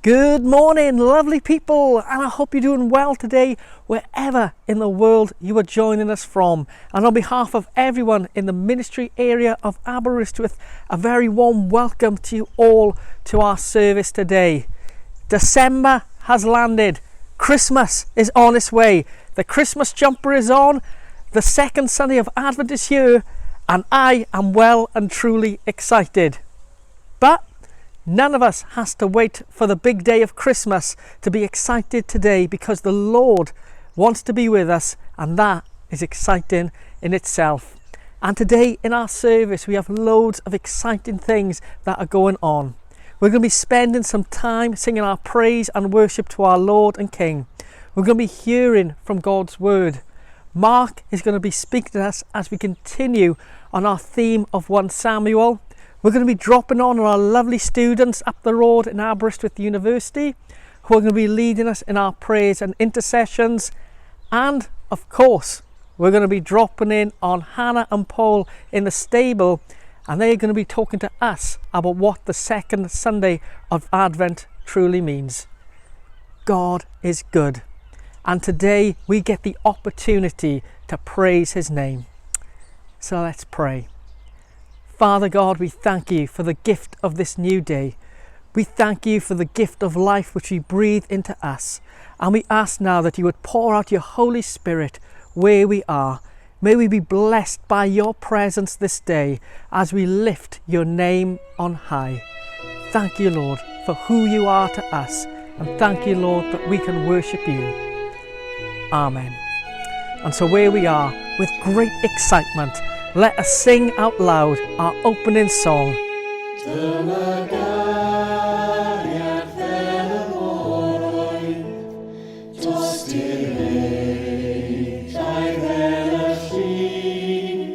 Good morning, lovely people, and I hope you're doing well today, wherever in the world you are joining us from. And on behalf of everyone in the ministry area of Aberystwyth, a very warm welcome to you all to our service today. December has landed. Christmas is on its way. The Christmas jumper is on. The second Sunday of Advent is here, and I am well and truly excited. But none of us has to wait for the big day of Christmas to be excited today, because the Lord wants to be with us, and that is exciting in itself. And today in our service we have loads of exciting things that are going on. We're going to be spending some time singing our praise and worship to our Lord and King. We're going to be hearing from God's Word. Mark is going to be speaking to us as we continue on our theme of 1 Samuel. We're going to be dropping on our lovely students up the road in Aberystwyth University, who are going to be leading us in our prayers and intercessions. And of course, we're going to be dropping in on Hannah and Paul in the stable, and they're going to be talking to us about what the second Sunday of Advent truly means. God is good, and today we get the opportunity to praise his name. So let's pray. Father God, we thank you for the gift of this new day. We thank you for the gift of life which you breathe into us. And we ask now that you would pour out your Holy Spirit where we are. May we be blessed by your presence this day as we lift your name on high. Thank you, Lord, for who you are to us. And thank you, Lord, that we can worship you. Amen. And so where we are, with great excitement, let us sing out loud our opening song. Dyma Gariad Aberystwyth, dros dileidau fel y llun,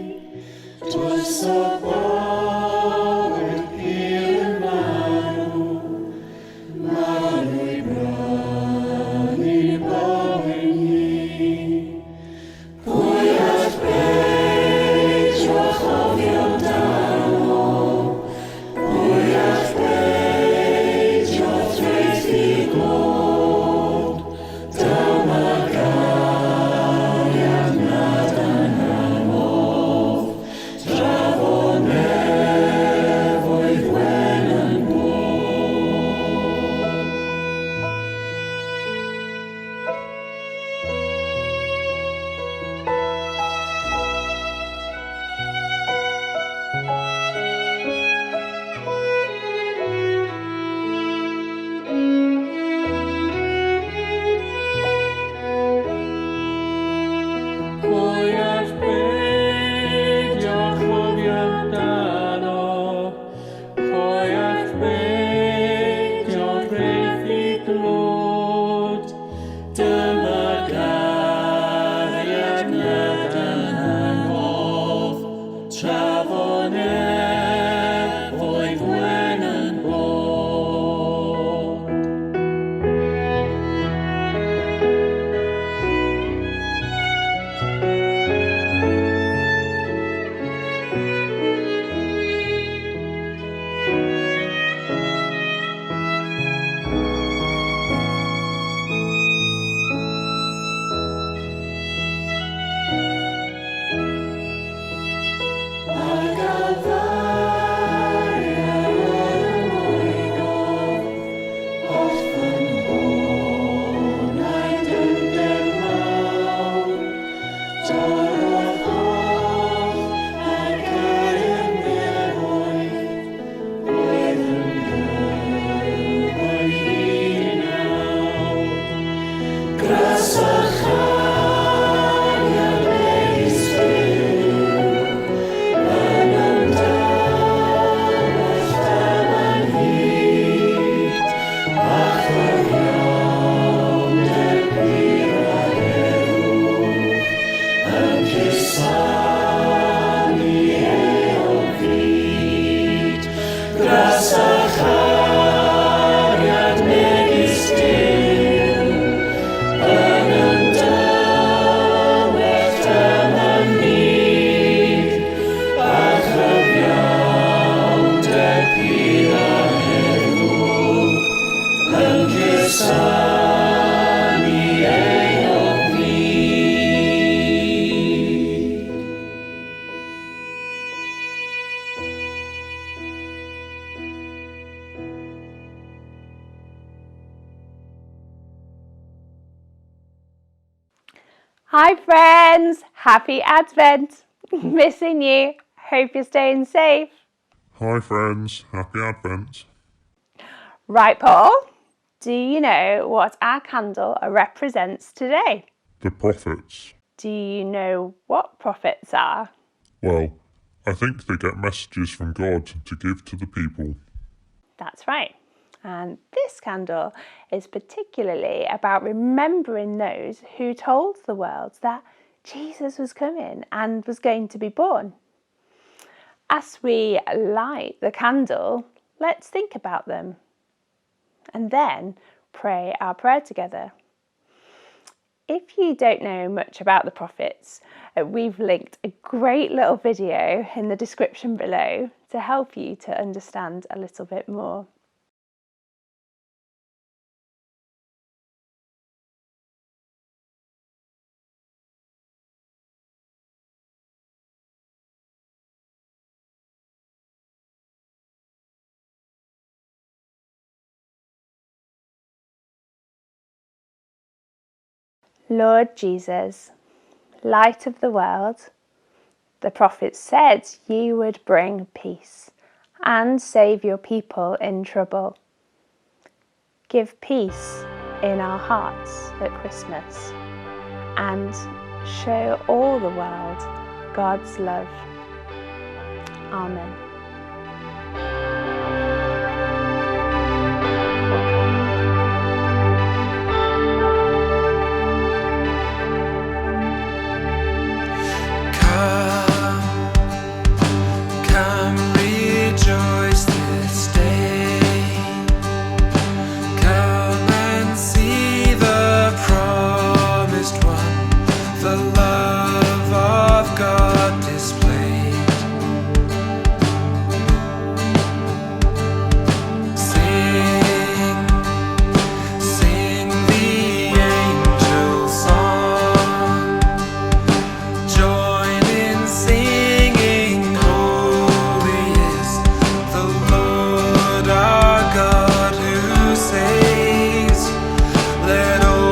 dros o bywyd pur yn marw, marw i brynu bywyd ni. Pwy all beidio chofio amdano, pwy all Hi friends, happy Advent. Missing you. Hope you're staying safe. Hi friends, happy Advent. Right, Paul, do you know what our candle represents today? The prophets. Do you know what prophets are? Well, I think they get messages from God to give to the people. That's right. And this candle is particularly about remembering those who told the world that Jesus was coming and was going to be born. As we light the candle, let's think about them and then pray our prayer together. If you don't know much about the prophets, we've linked a great little video in the description below to help you to understand a little bit more. Lord Jesus, light of the world, the prophets said you would bring peace and save your people in trouble. Give peace in our hearts at Christmas and show all the world God's love. Amen. Let all the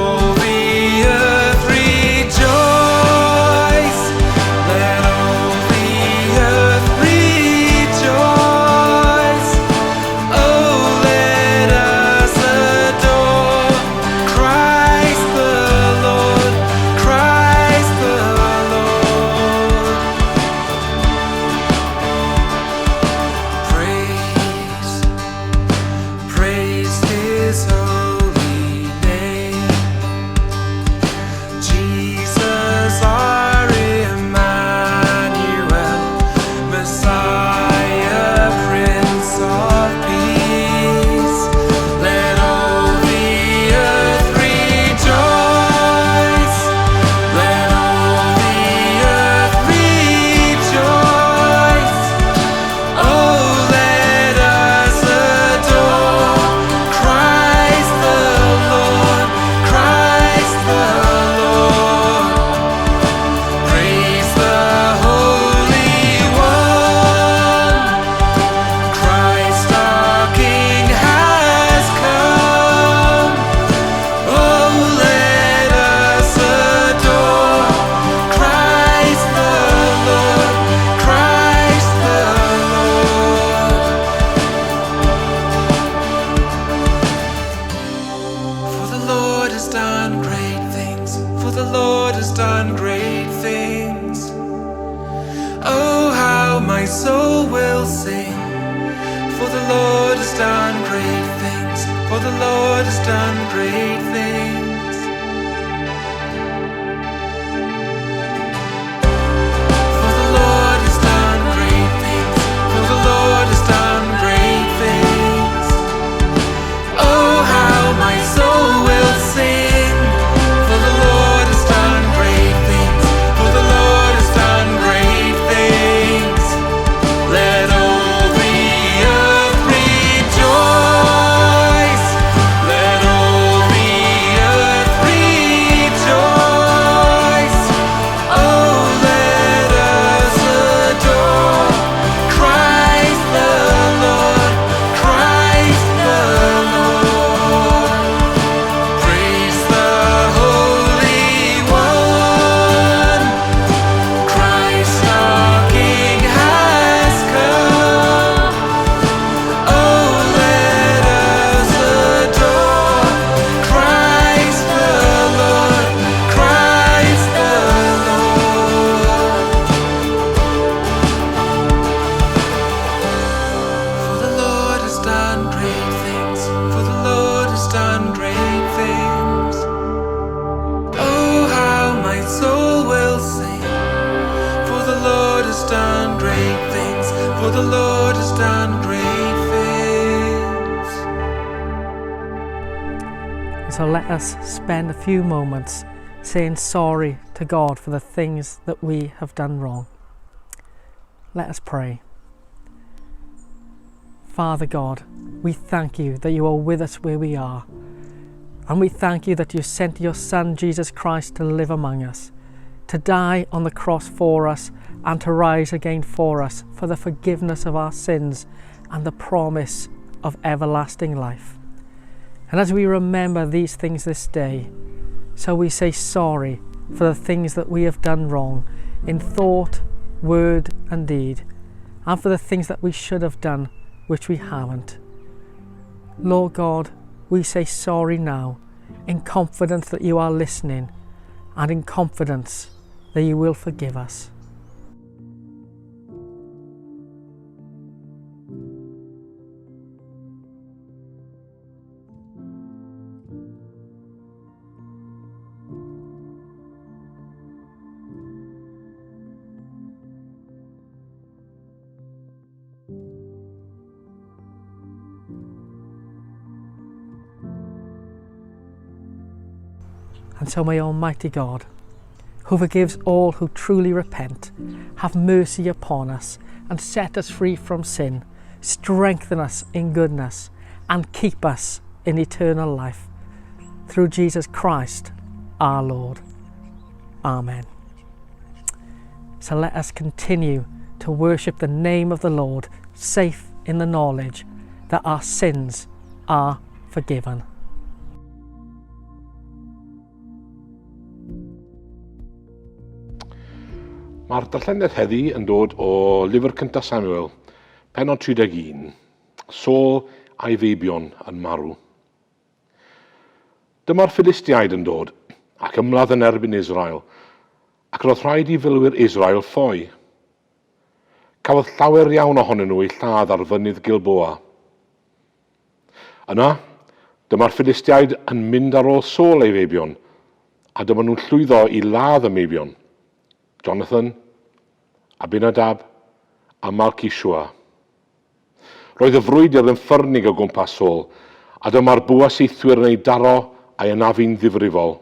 for the Lord has done great things. So let us spend a few moments saying sorry to God for the things that we have done wrong. Let us pray. Father God, we thank you that you are with us where we are. And we thank you that you sent your Son, Jesus Christ, to live among us, to die on the cross for us, and to rise again for us, for the forgiveness of our sins and the promise of everlasting life. And as we remember these things this day, so we say sorry for the things that we have done wrong in thought, word and deed, and for the things that we should have done which we haven't. Lord God, we say sorry now, in confidence that you are listening, and in confidence that you will forgive us. And so may Almighty God, who forgives all who truly repent, have mercy upon us and set us free from sin, strengthen us in goodness and keep us in eternal life. Through Jesus Christ, our Lord. Amen. So let us continue to worship the name of the Lord, safe in the knowledge that our sins are forgiven. Mae'r darlleniad heddi yn dod o lyfr cyntaf Samuel, pennod 31, Saul a'i feibion yn marw. Dyma'r Philistiaid yn dod, ac ymladd yn erbyn Israel, ac roedd rhaid i filwyr Israel ffoi. Cafodd llawer iawn ohonyn nhw eu lladd ar fynydd Gilboa. Yna, dyma'r Philistiaid yn mynd ar ôl Saul ei feibion, a dyma nhw'n llwyddo i ladd y meibion. Jonathan, Abinadab a Malchishua. Roedd y frwydr yn ffyrnig o gwmpas Saul, a dyma'r bwysaethwyr yn ei daro a'i anafu'n ddifrifol.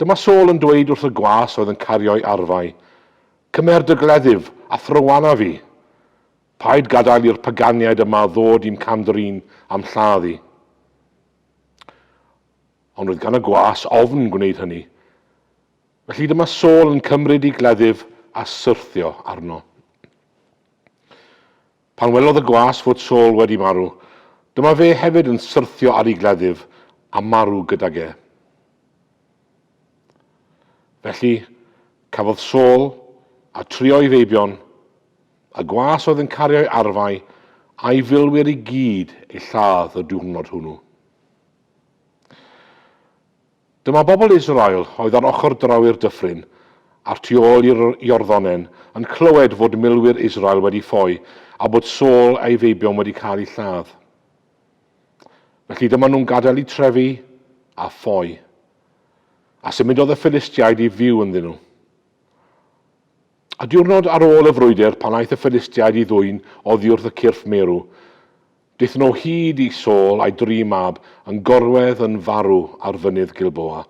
Dyma Saul yn dweud wrth y gwas oedd yn cario'i arfau, cymer dy gleddyf a thrywana fi. Paid gadael i'r paganiaid yma ddod i'n camdrin am lladdu. Ond roedd gan y gwas ofn gwneud hynny. Felly dyma Saul yn cymryd ei gleddyf a syrthio arno. Pan welodd y gwas fod Saul wedi marw, dyma fe hefyd yn syrthio ar ei gleddyf a marw gydag e. Felly, cafodd Saul a trio'i feibion, y gwas oedd yn cario'i arfau, a'i filwyr i gyd eu lladd y diwrnod hwnnw. Dyma bobl Israel oedd ar ochr drawi'r dyffryn, ar tu ôl i'r Iorddonen, yn clywed fod milwyr Israel wedi ffoi, a bod Saul a'i feibion wedi cael eu lladd. Felly dyma nhw'n gadael i trefi a ffoi, a symudodd y Philistiaid i fyw ynddyn nhw. A diwrnod ar ôl y frwydr pan aeth y Philistiaid i ddwyn oddi wrth y cyrff Meru, daethon nhw hyd i Saul a'i dri mab yn gorwedd yn farw ar fynydd Gilboa.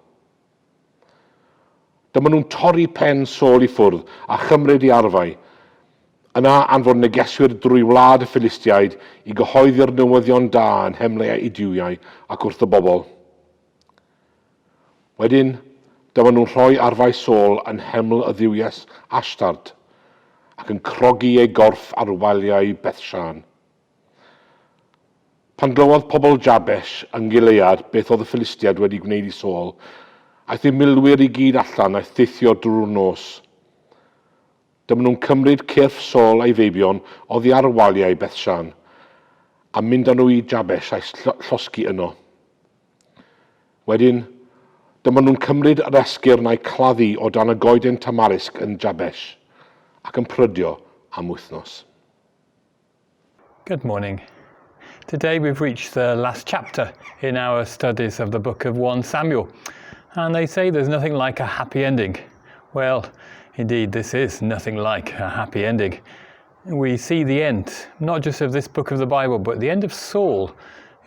Dyma nhw'n torri pen Saul i ffwrdd a chymryd ei arfau. Yna anfon negeswyr drwy wlad y Philistiaid i gyhoeddi'r newyddion da yn hemlau i diwiau ac wrth y bobl. Wedyn, dyma nhw'n rhoi arfau Saul yn heml y ddiwies Ashtart ac yn crogi ei gorff ar waliau Bethshan. Pan glywodd pobl Jabesh yng Gilead beth oedd y Philistiaid wedi gwneud i Saul, aeth ei milwyr i gyd allan a theithio drwy'r nos. Dyma nhw'n cymryd cyrff Saul a'i feibion oddi ar waliau Bethshan, a mynd â nhw i Jabesh a'i llosgi yno. Wedyn, dyma nhw'n cymryd yr esgyrn a'i claddu o dan y goeden tamarisg yn Jabesh, ac yn prydio am wythnos. Good morning. Today we've reached the last chapter in our studies of the book of 1 Samuel, and they say there's nothing like a happy ending. Well, Indeed, this is nothing like a happy ending. We see the end, not just of this book of the Bible, but the end of Saul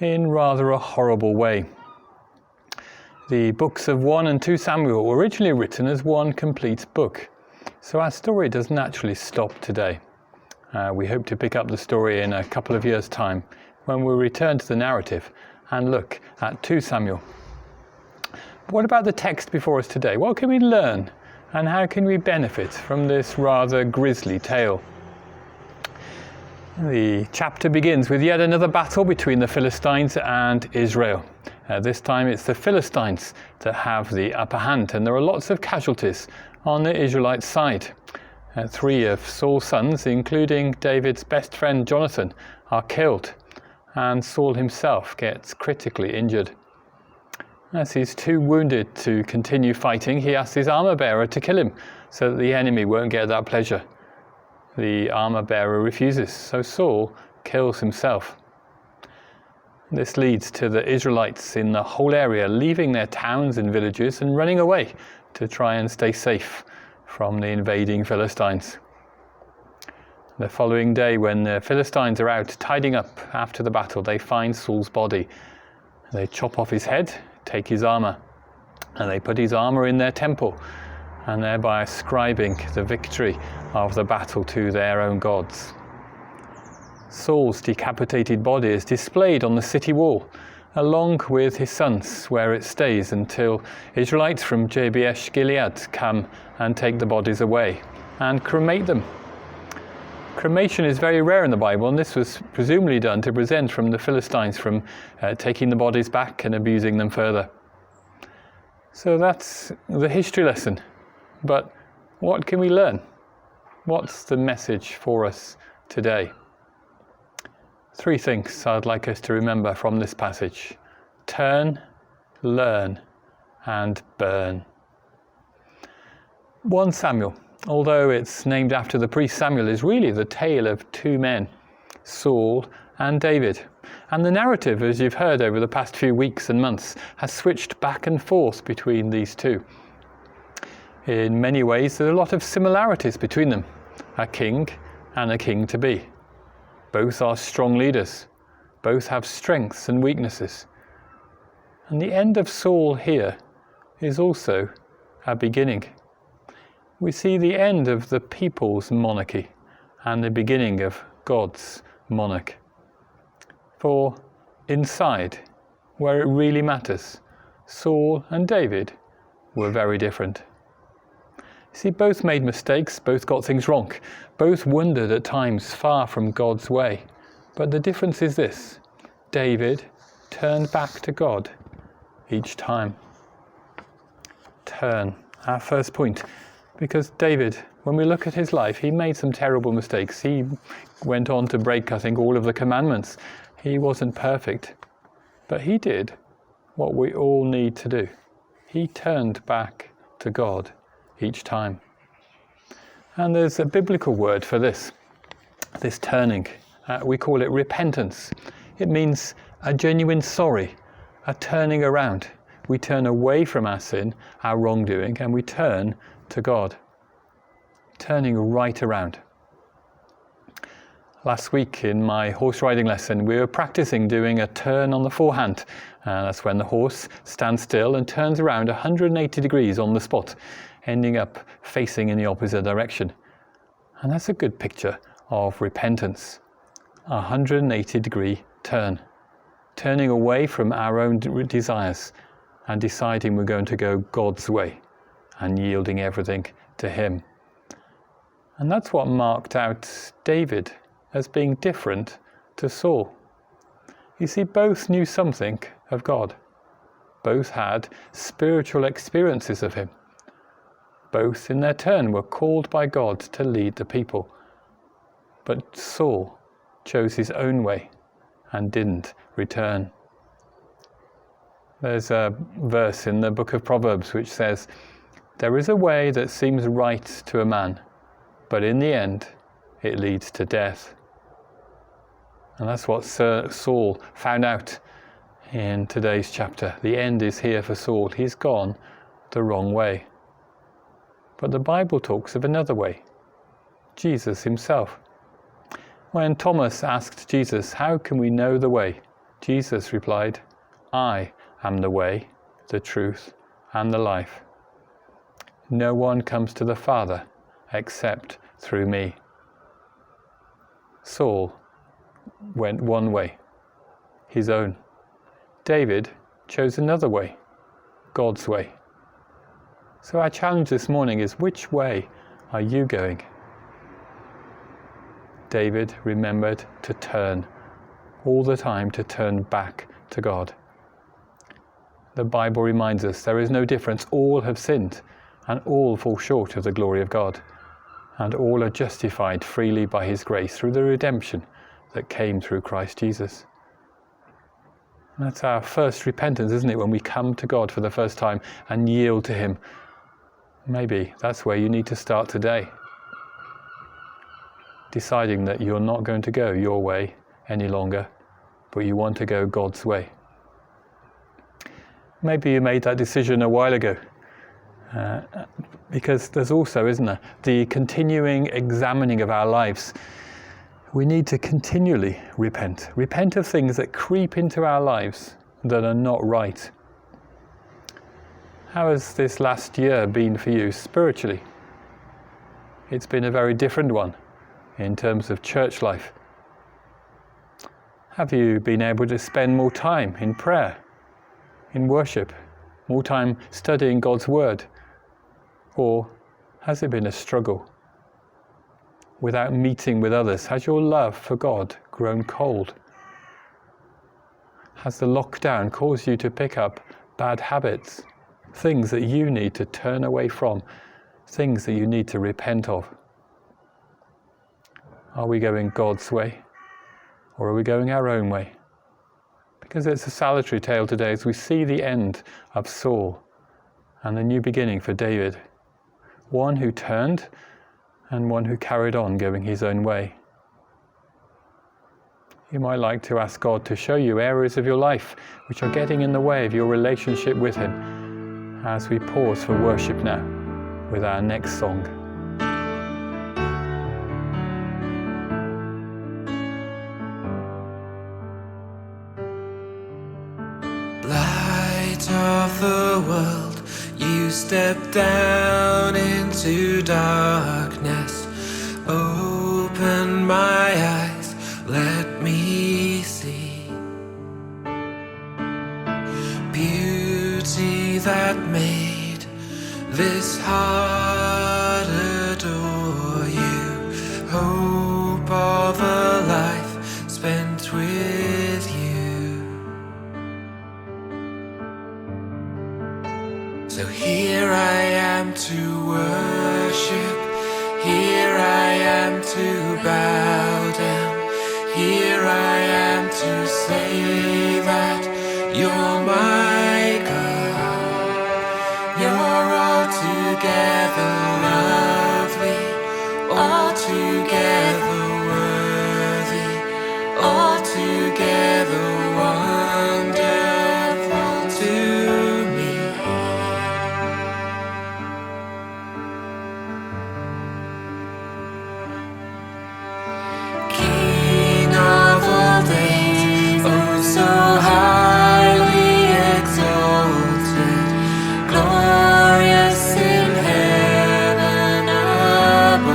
in rather a horrible way. The books of 1 and 2 Samuel were originally written as one complete book, so our story does naturally stop today. We hope to pick up the story in a couple of years' time when we return to the narrative and look at 2 Samuel. What about the text before us today? What can we learn and how can we benefit from this rather grisly tale? The chapter begins with yet another battle between the Philistines and Israel. This time it's the Philistines that have the upper hand, and there are lots of casualties on the Israelite side. 3 of Saul's sons, including David's best friend Jonathan, are killed, and Saul himself gets critically injured. As he's too wounded to continue fighting, he asks his armor bearer to kill him so that the enemy won't get that pleasure. The armor bearer refuses, so Saul kills himself. This leads to the Israelites in the whole area leaving their towns and villages and running away to try and stay safe from the invading Philistines. The following day, when the Philistines are out tidying up after the battle, they find Saul's body. They chop off his head, take his armor, and they put his armor in their temple, and thereby ascribing the victory of the battle to their own gods. Saul's decapitated body is displayed on the city wall, along with his sons, where it stays until Israelites from Jabesh Gilead come and take the bodies away and cremate them. Cremation is very rare in the Bible, and this was presumably done to prevent from the Philistines from taking the bodies back and abusing them further. So that's the history lesson. But what can we learn? What's the message for us today? 3 things I'd like us to remember from this passage: turn, learn, and burn. 1 Samuel, although it's named after the priest Samuel, is really the tale of 2 men, Saul and David. And the narrative, as you've heard over the past few weeks and months, has switched back and forth between these 2. In many ways, there are a lot of similarities between them, a king and a king-to-be. Both are strong leaders. Both have strengths and weaknesses. And the end of Saul here is also a beginning. We see the end of the people's monarchy and the beginning of God's monarch. For inside, where it really matters, Saul and David were very different. See, both made mistakes, both got things wrong, both wandered at times far from God's way. But the difference is this: David turned back to God each time. Turn, our first point. Because David, when we look at his life, he made some terrible mistakes. He went on to break, I think, all of the commandments. He wasn't perfect, but he did what we all need to do. He turned back to God each time. And there's a biblical word for this turning. We call it repentance. It means a genuine sorry, a turning around. We turn away from our sin, our wrongdoing, and we turn to God. Turning right around. Last week in my horse riding lesson, we were practicing doing a turn on the forehand. That's when the horse stands still and turns around 180 degrees on the spot, ending up facing in the opposite direction. And that's a good picture of repentance. A 180-degree turn. Turning away from our own desires and deciding we're going to go God's way and yielding everything to Him. And that's what marked out David as being different to Saul. You see, both knew something of God. Both had spiritual experiences of Him. Both, in their turn, were called by God to lead the people. But Saul chose his own way and didn't return. There's a verse in the book of Proverbs which says, "There is a way that seems right to a man, but in the end it leads to death." And that's what Saul found out in today's chapter. The end is here for Saul. He's gone the wrong way. But the Bible talks of another way, Jesus himself. When Thomas asked Jesus, "How can we know the way?" Jesus replied, "I am the way, the truth, and the life. No one comes to the Father except through me." Saul went one way, his own. David chose another way, God's way. So our challenge this morning is, which way are you going? David remembered to turn, all the time to turn back to God. The Bible reminds us there is no difference. All have sinned and all fall short of the glory of God, and all are justified freely by his grace through the redemption that came through Christ Jesus. And that's our first repentance, isn't it? When we come to God for the first time and yield to him. Maybe that's where you need to start today. Deciding that you're not going to go your way any longer, but you want to go God's way. Maybe you made that decision a while ago, because there's also, isn't there, the continuing examining of our lives. We need to continually repent. Repent of things that creep into our lives that are not right. How has this last year been for you spiritually? It's been a very different one in terms of church life. Have you been able to spend more time in prayer, in worship, more time studying God's word? Or has it been a struggle? Without meeting with others, has your love for God grown cold? Has the lockdown caused you to pick up bad habits, things that you need to turn away from, things that you need to repent of? Are we going God's way, or are we going our own way? Because it's a salutary tale today as we see the end of Saul and the new beginning for David. One who turned and one who carried on going his own way. You might like to ask God to show you areas of your life which are getting in the way of your relationship with him, as we pause for worship now with our next song. Light of the world, you step down into darkness. Open my eyes, let me see beauty that made this heart adore you. Hope of a life spent with you. So here I am to worship, here I am to bow down, here I am to say that you're my God. You're altogether lovely, altogether worthy, altogether wonderful to me. King of all days, oh so highly exalted, glorious in heaven above.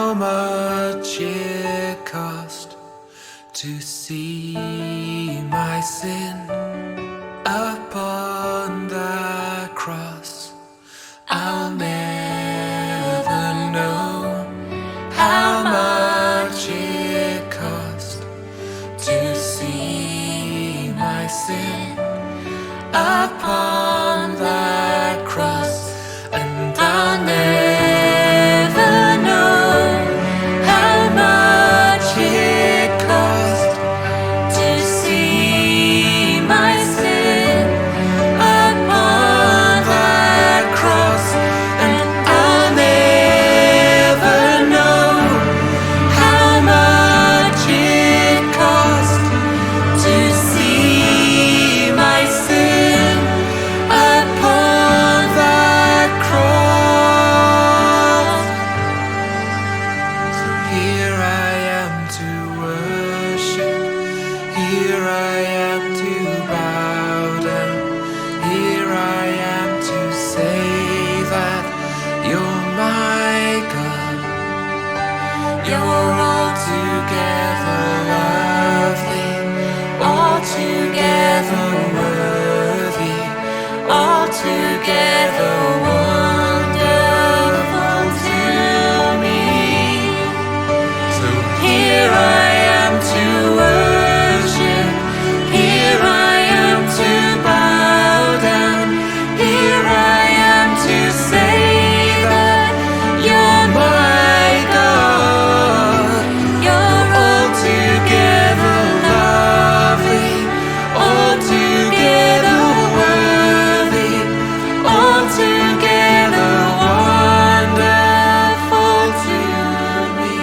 how much it cost to see my sin upon the cross. I'll never know how much it cost to see my sin upon the cross, and I'll never know how much it cost to see my sin upon the cross, and I'll never know how much it cost to see my sin upon the cross. So here I am to worship, here I am to bow down, here I am to say that you're my God. You're altogether lovely, altogether worthy, altogether wonderful to me. So here I am to worship, here I am to bow down, here I am to say that you're my God. You're altogether lovely, altogether worthy, altogether wonderful to me.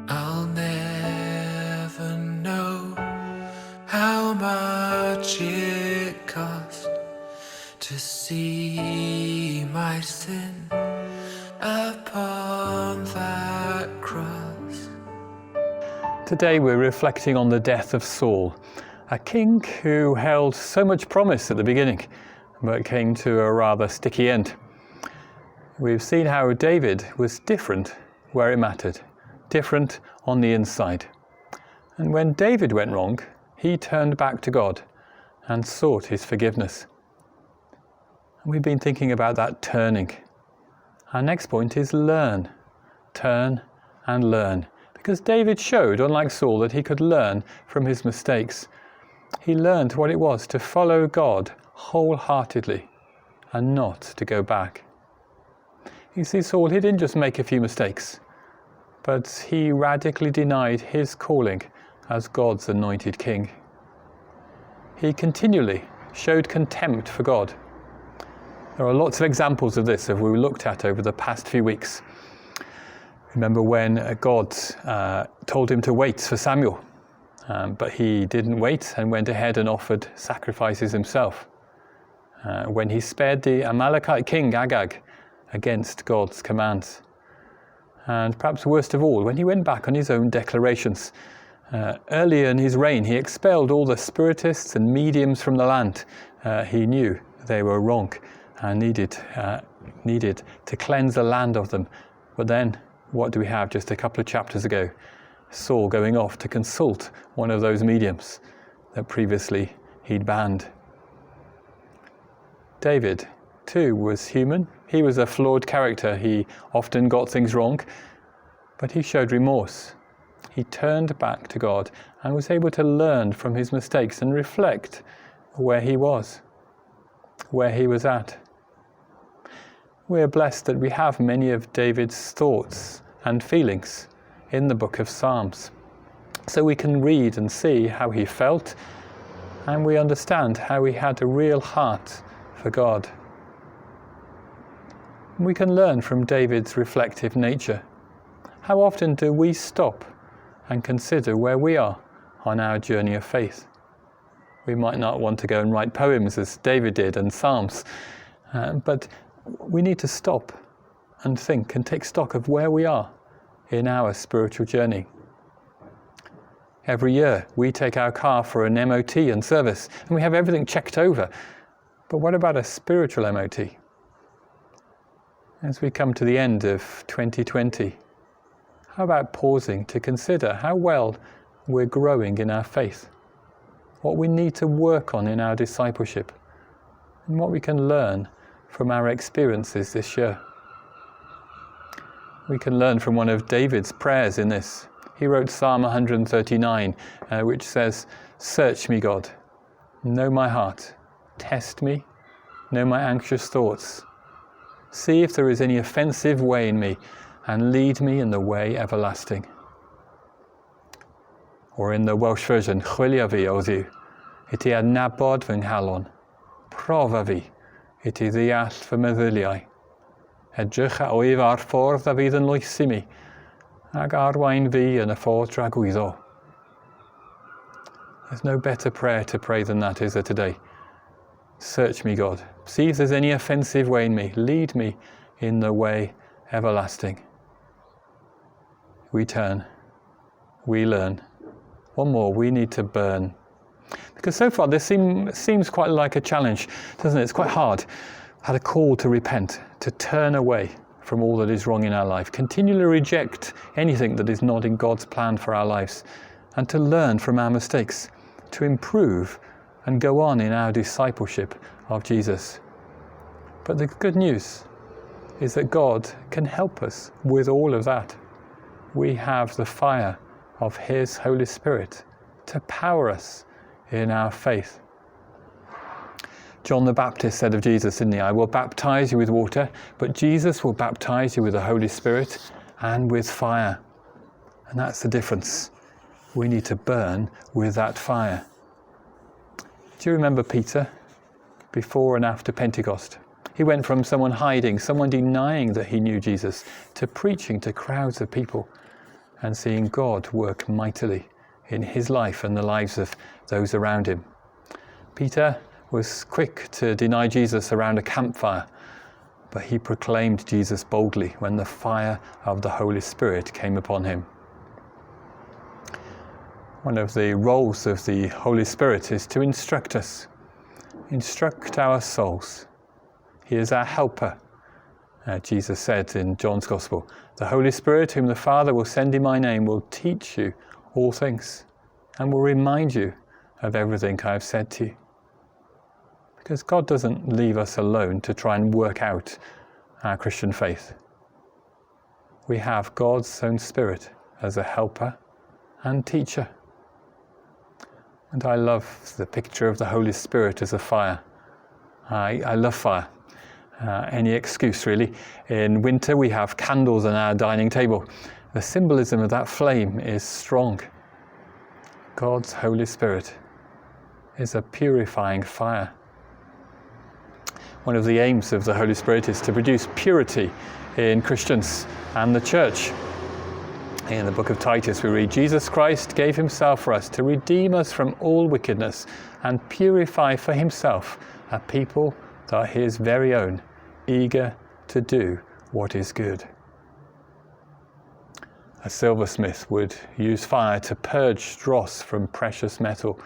I'll never know how much it cost to see my sin upon that cross. Today we're reflecting on the death of Saul, a king who held so much promise at the beginning, but came to a rather sticky end. We've seen how David was different where it mattered, different on the inside. And when David went wrong, he turned back to God and sought his forgiveness. And we've been thinking about that turning. Our next point is learn. Turn and learn. Because David showed, unlike Saul, that he could learn from his mistakes. He learned what it was to follow God wholeheartedly and not to go back. You see, Saul, he didn't just make a few mistakes, but he radically denied his calling as God's anointed king. He continually showed contempt for God. There are lots of examples of this that we looked at over the past few weeks. Remember when God told him to wait for Samuel, but he didn't wait and went ahead and offered sacrifices himself. When he spared the Amalekite king Agag against God's commands. And perhaps worst of all, when he went back on his own declarations. Earlier in his reign, he expelled all the spiritists and mediums from the land. He knew they were wrong and needed to cleanse the land of them. But then, what do we have just a couple of chapters ago? Saul going off to consult one of those mediums that previously he'd banned. David, too, was human. He was a flawed character. He often got things wrong, but he showed remorse. He turned back to God and was able to learn from his mistakes and reflect where he was at. We're blessed that we have many of David's thoughts and feelings in the book of Psalms. So we can read and see how he felt, and we understand how he had a real heart for God. We can learn from David's reflective nature. How often do we stop and consider where we are on our journey of faith? We might not want to go and write poems as David did and Psalms, but we need to stop and think and take stock of where we are in our spiritual journey. Every year we take our car for an MOT and service, and we have everything checked over. But what about a spiritual MOT? As we come to the end of 2020, how about pausing to consider how well we're growing in our faith, what we need to work on in our discipleship, and what we can learn from our experiences this year? We can learn from one of David's prayers in this. He wrote Psalm 139, which says, "Search me, God, know my heart, test me, know my anxious thoughts. See if there is any offensive way in me, and lead me in the way everlasting." Or in the Welsh version, "Chwilio fi, o Dduw, I ti adnabod fy nghalon, profa fi, I ti ddeall fy meddyliau. Edrych a wyf ar ffordd a fydd yn loesi mi, ag arwain fi yn y ffordd dragwyddo." There's no better prayer to pray than that, is there, today? Search me, God. See if there's any offensive way in me. Lead me in the way everlasting. We turn. We learn. One more, we need to burn. Because so far this seems quite like a challenge, doesn't it? It's quite hard. Had a call to repent, to turn away from all that is wrong in our life, continually reject anything that is not in God's plan for our lives, and to learn from our mistakes, to improve and go on in our discipleship of Jesus. But the good news is that God can help us with all of that. We have the fire of His Holy Spirit to power us in our faith. John the Baptist said of Jesus, didn't he? "I will baptize you with water, but Jesus will baptize you with the Holy Spirit and with fire." And that's the difference. We need to burn with that fire. Do you remember Peter before and after Pentecost? He went from someone hiding, someone denying that he knew Jesus, to preaching to crowds of people and seeing God work mightily in his life and the lives of those around him. Peter was quick to deny Jesus around a campfire, but he proclaimed Jesus boldly when the fire of the Holy Spirit came upon him. One of the roles of the Holy Spirit is to instruct us, instruct our souls. He is our helper. Jesus said in John's Gospel, "The Holy Spirit, whom the Father will send in my name, will teach you all things and will remind you of everything I have said to you." Because God doesn't leave us alone to try and work out our Christian faith. We have God's own Spirit as a helper and teacher. And I love the picture of the Holy Spirit as a fire. I love fire. Any excuse, really. In winter, we have candles on our dining table. The symbolism of that flame is strong. God's Holy Spirit is a purifying fire. One of the aims of the Holy Spirit is to produce purity in Christians and the church. In the book of Titus we read, "Jesus Christ gave himself for us to redeem us from all wickedness and purify for himself a people that are his very own, eager to do what is good." A silversmith would use fire to purge dross from precious metal.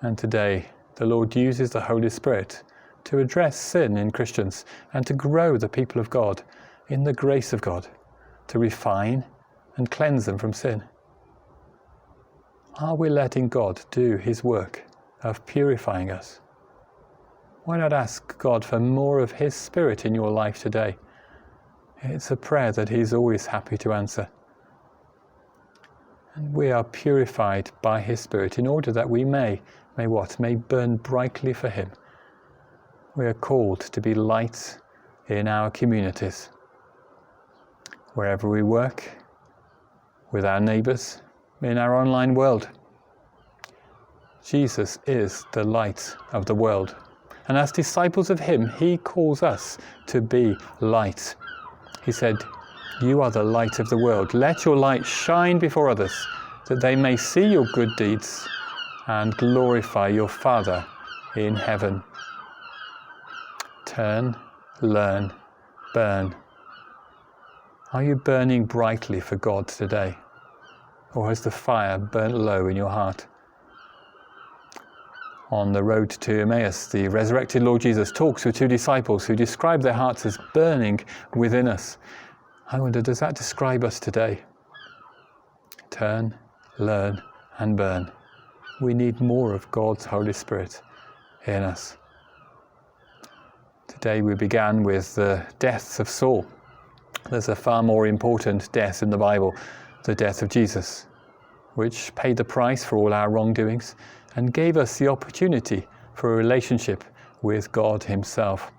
And today the Lord uses the Holy Spirit to address sin in Christians and to grow the people of God in the grace of God, to refine and cleanse them from sin. Are we letting God do his work of purifying us? Why not ask God for more of his Spirit in your life today? It's a prayer that he's always happy to answer. And we are purified by his Spirit in order that we may burn brightly for him. We are called to be light in our communities. Wherever we work, with our neighbours, in our online world. Jesus is the light of the world. And as disciples of him, he calls us to be light. He said, "You are the light of the world. Let your light shine before others, that they may see your good deeds and glorify your Father in heaven." Turn, learn, burn. Are you burning brightly for God today? Or has the fire burnt low in your heart? On the road to Emmaus, the resurrected Lord Jesus talks with two disciples who describe their hearts as burning within us. I wonder, does that describe us today? Turn, learn, and burn. We need more of God's Holy Spirit in us. Today we began with the deaths of Saul. There's a far more important death in the Bible, the death of Jesus, which paid the price for all our wrongdoings and gave us the opportunity for a relationship with God himself.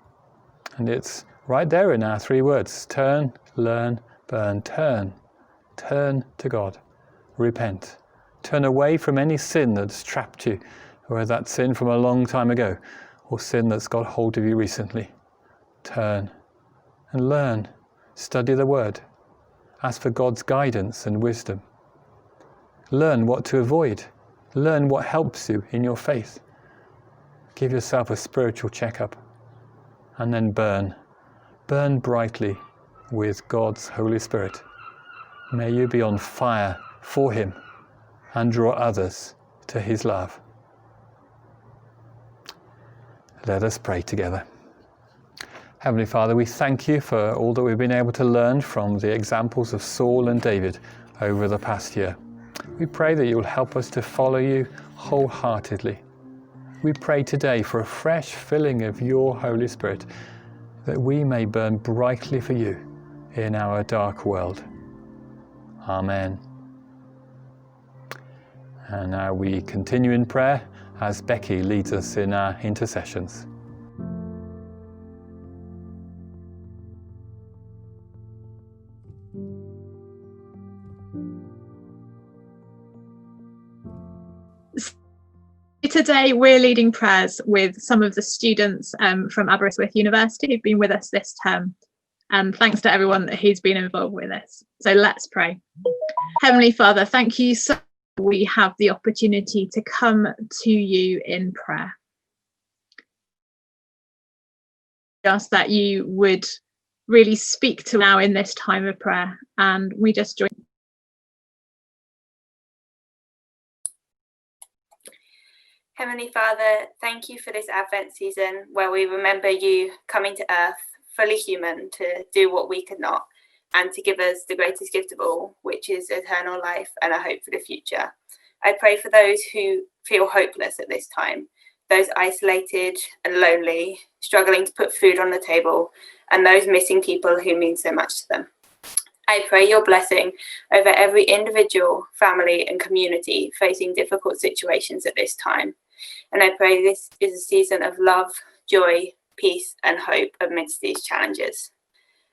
And it's right there in our three words: turn, learn, burn. Turn to God. Repent. Turn away from any sin that's trapped you, or that sin from a long time ago, or sin that's got hold of you recently. Turn and learn. Study the Word. Ask for God's guidance and wisdom. Learn what to avoid. Learn what helps you in your faith. Give yourself a spiritual checkup. And then burn. Burn brightly with God's Holy Spirit. May you be on fire for him and draw others to his love. Let us pray together. Heavenly Father, we thank you for all that we've been able to learn from the examples of Saul and David over the past year. We pray that you'll help us to follow you wholeheartedly. We pray today for a fresh filling of your Holy Spirit, that we may burn brightly for you in our dark world. Amen. And now we continue in prayer as Becky leads us in our intercessions. Today we're leading prayers with some of the students from Aberystwyth University who've been with us this term, and thanks to everyone who's been involved with this. So let's pray. Heavenly Father, thank you so much we have the opportunity to come to you in prayer. We ask that you would really speak to now in this time of prayer, and we just join. Heavenly Father, thank you for this Advent season where we remember you coming to earth, fully human, to do what we could not, and to give us the greatest gift of all, which is eternal life and a hope for the future. I pray for those who feel hopeless at this time, those isolated and lonely, struggling to put food on the table, and those missing people who mean so much to them. I pray your blessing over every individual, family, and community facing difficult situations at this time. And I pray this is a season of love, joy, peace, and hope amidst these challenges.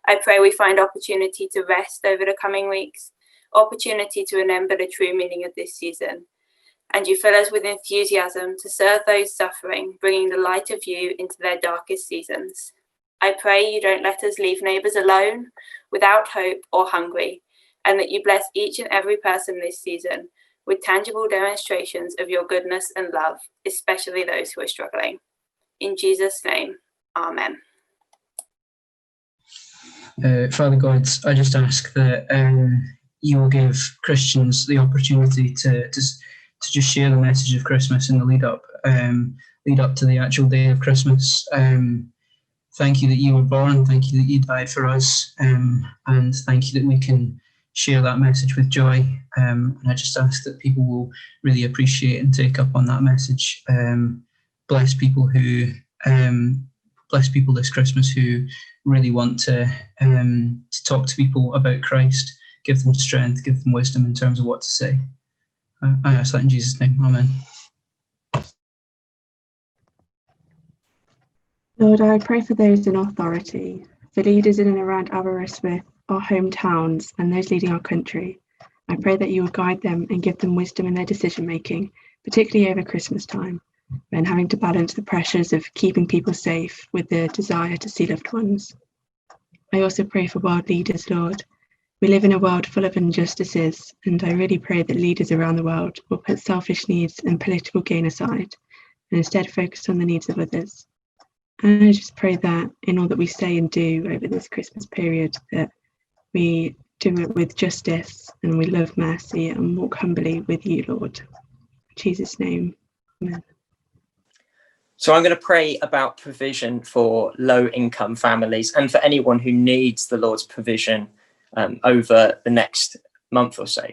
I pray we find opportunity to rest over the coming weeks, opportunity to remember the true meaning of this season, and you fill us with enthusiasm to serve those suffering, bringing the light of you into their darkest seasons. I pray you don't let us leave neighbours alone, without hope or hungry, and that you bless each and every person this season with tangible demonstrations of your goodness and love, especially those who are struggling. In Jesus' name, Amen. Father God, I just ask that you will give Christians the opportunity to just share the message of Christmas in the lead up to the actual day of Christmas. Thank you that you were born, thank you that you died for us, and thank you that we can share that message with joy. And I just ask that people will really appreciate and take up on that message. Bless people this Christmas who really want to talk to people about Christ, give them strength, give them wisdom in terms of what to say. I ask that in Jesus' name, Amen. Lord, I pray for those in authority, for leaders in and around Aberystwyth, our hometowns, and those leading our country. I pray that you will guide them and give them wisdom in their decision making, particularly over Christmas time, when having to balance the pressures of keeping people safe with the desire to see loved ones. I also pray for world leaders, Lord. We live in a world full of injustices, and I really pray that leaders around the world will put selfish needs and political gain aside, and instead focus on the needs of others. And I just pray that in all that we say and do over this Christmas period, that we do it with justice and we love mercy and walk humbly with you, Lord. In Jesus' name, Amen. So I'm going to pray about provision for low-income families and for anyone who needs the Lord's provision over the next month or so.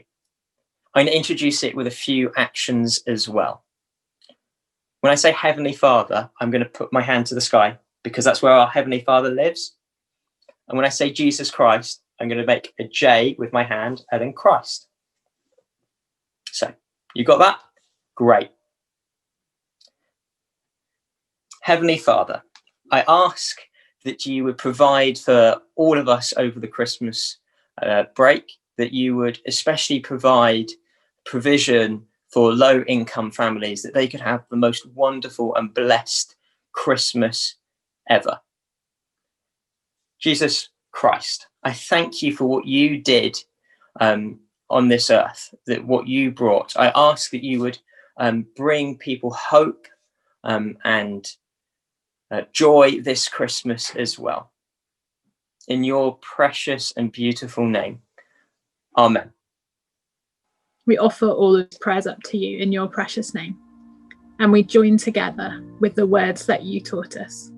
I'm going to introduce it with a few actions as well. When I say Heavenly Father, I'm going to put my hand to the sky because that's where our Heavenly Father lives. And when I say Jesus Christ, I'm going to make a J with my hand and then Christ. So you got that? Great. Heavenly Father, I ask that you would provide for all of us over the Christmas break, that you would especially provide provision for low-income families, that they could have the most wonderful and blessed Christmas ever. Jesus Christ, I thank you for what you did on this earth, that what you brought. I ask that you would bring people hope and joy this Christmas as well. In your precious and beautiful name. Amen. We offer all of these prayers up to you in your precious name, and we join together with the words that you taught us.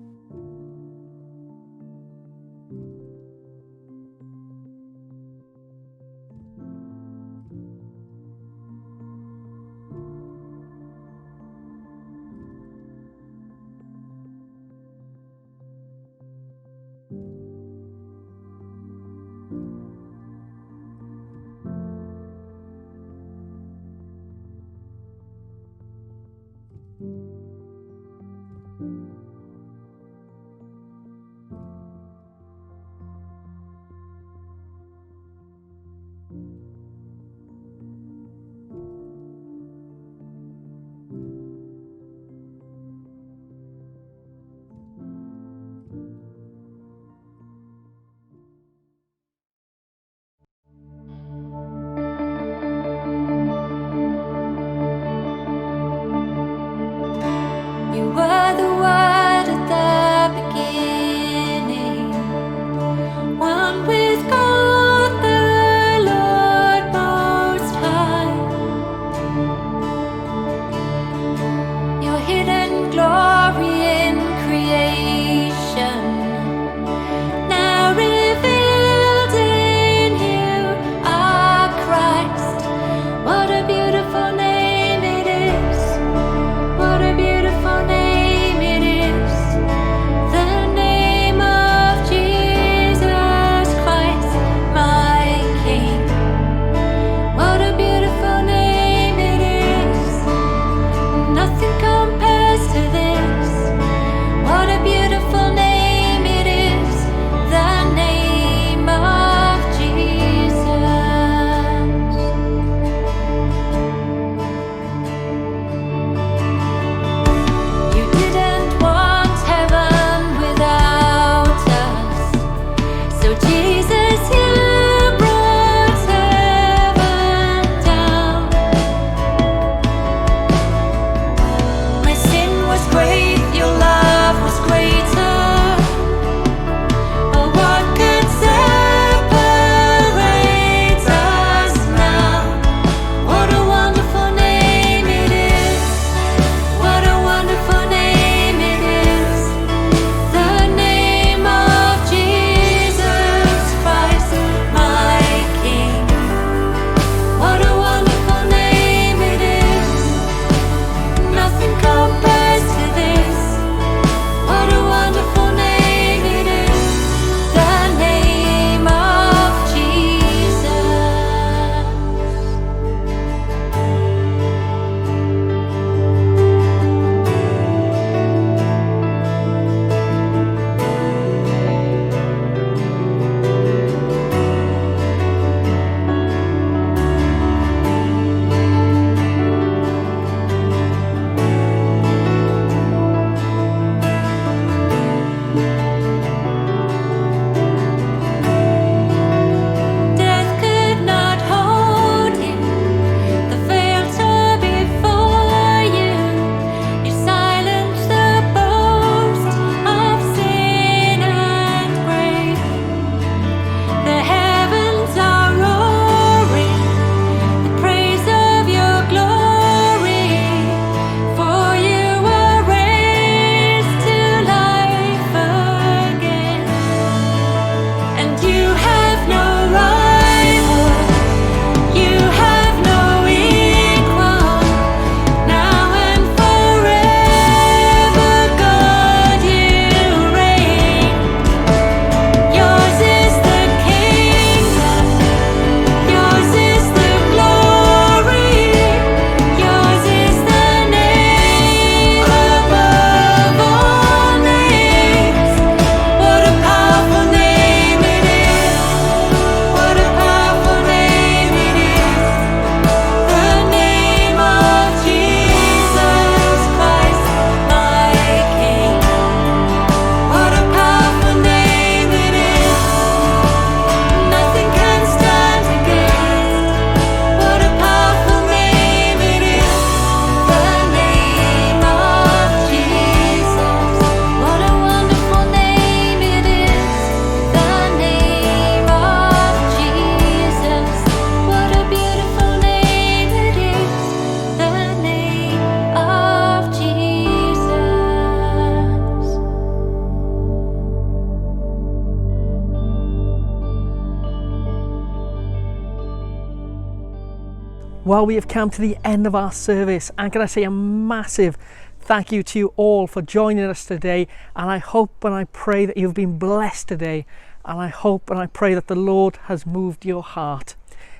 Well, we have come to the end of our service, and can I say a massive thank you to you all for joining us today, and I hope and I pray that you've been blessed today, and I hope and I pray that the Lord has moved your heart.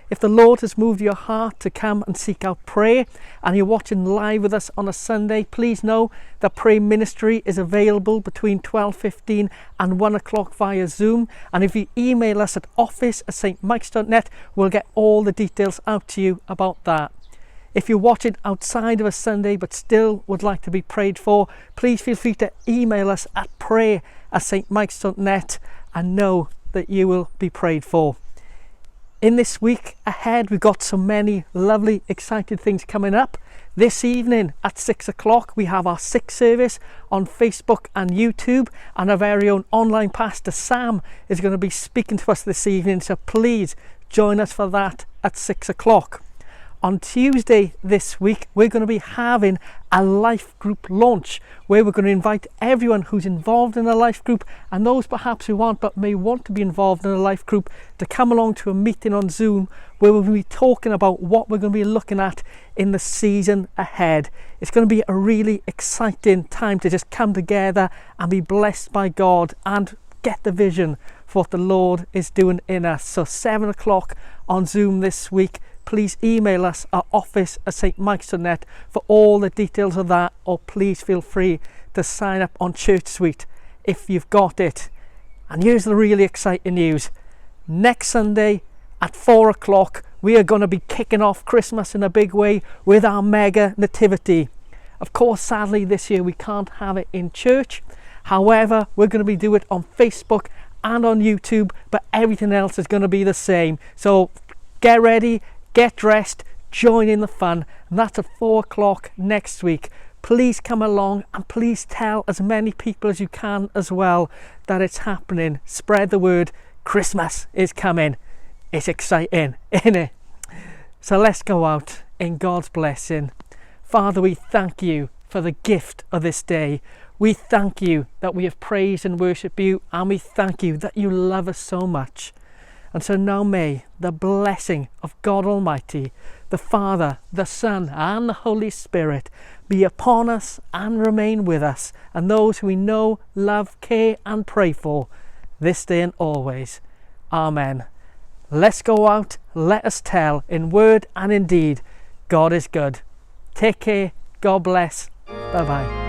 If the Lord has moved your heart to come and seek out prayer, and you're watching live with us on a Sunday, please know that prayer ministry is available between 12:15 and 1 o'clock via Zoom. And if you email us at office@stmikes.net, we'll get all the details out to you about that. If you're watching outside of a Sunday but still would like to be prayed for, please feel free to email us at prayer@stmikes.net and know that you will be prayed for. In this week ahead, we've got so many lovely, exciting things coming up. This evening at 6 o'clock, we have our 6th service on Facebook and YouTube, and our very own online pastor Sam is going to be speaking to us this evening, so please join us for that at 6 o'clock. On Tuesday this week, we're going to be having a life group launch where we're going to invite everyone who's involved in a life group, and those perhaps who aren't but may want to be involved in a life group, to come along to a meeting on Zoom where we'll be talking about what we're going to be looking at in the season ahead. It's going to be a really exciting time to just come together and be blessed by God and get the vision for what the Lord is doing in us. So 7 o'clock on Zoom this week. Please email us at office@stmikes.net for all the details of that, or please feel free to sign up on Church Suite if you've got it. And here's the really exciting news. Next Sunday at 4 o'clock, we are going to be kicking off Christmas in a big way with our mega nativity. Of course, sadly this year we can't have it in church. However, we're going to be doing it on Facebook and on YouTube, but everything else is going to be the same. So get ready, get dressed, join in the fun, and that's at 4 o'clock next week. Please come along, and please tell as many people as you can as well that it's happening. Spread the word. Christmas is coming. It's exciting, isn't it? So let's go out in God's blessing. Father, we thank you for the gift of this day. We thank you that we have praised and worshipped you, and we thank you that you love us so much. And so now may the blessing of God Almighty, the Father, the Son, and the Holy Spirit be upon us and remain with us, and those who we know, love, care, and pray for, this day and always. Amen. Let's go out, let us tell in word and in deed, God is good. Take care, God bless, bye-bye.